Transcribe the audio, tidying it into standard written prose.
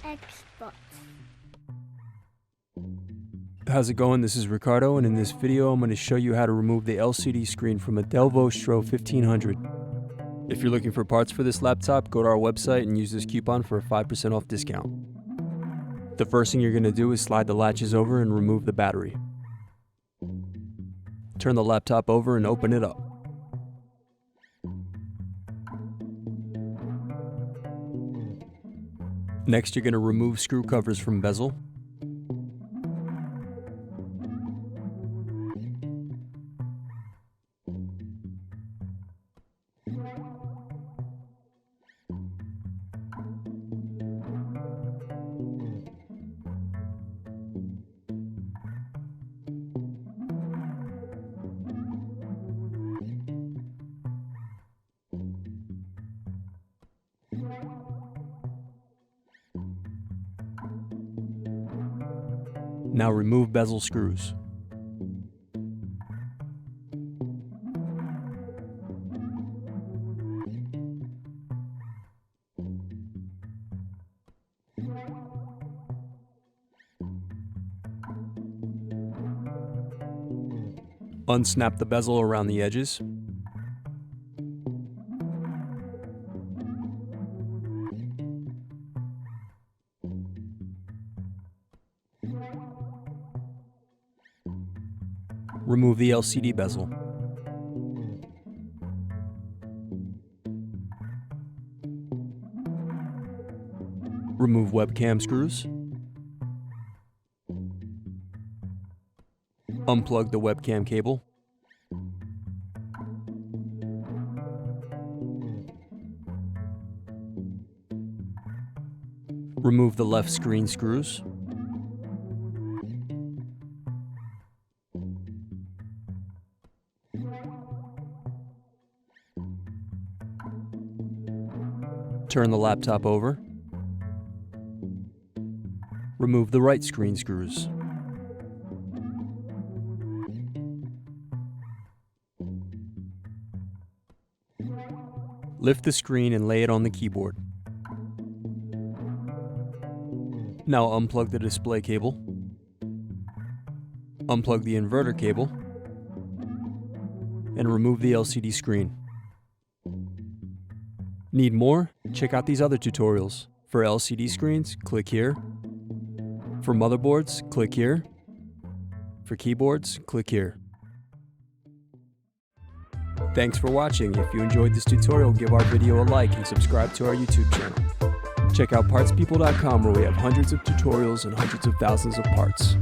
Xbox. How's it going? This is Ricardo, and in this video I'm going to show you how to remove the LCD screen from a Dell Vostro 1500. If you're looking for parts for this laptop, go to our website and use this coupon for a 5% off discount. The first thing you're going to do is slide the latches over and remove the battery. Turn the laptop over and open it up. Next, you're going to remove screw covers from bezel. Now remove bezel screws. Unsnap the bezel around the edges. Remove the LCD bezel. Remove webcam screws. Unplug the webcam cable. Remove the left screen screws. Turn the laptop over. Remove the right screen screws. Lift the screen and lay it on the keyboard. Now unplug the display cable. Unplug the inverter cable. And remove the LCD screen. Need more? Check out these other tutorials. For LCD screens, click here. For motherboards, click here. For keyboards, click here. Thanks for watching. If you enjoyed this tutorial, give our video a like and subscribe to our YouTube channel. Check out partspeople.com where we have hundreds of tutorials and hundreds of thousands of parts.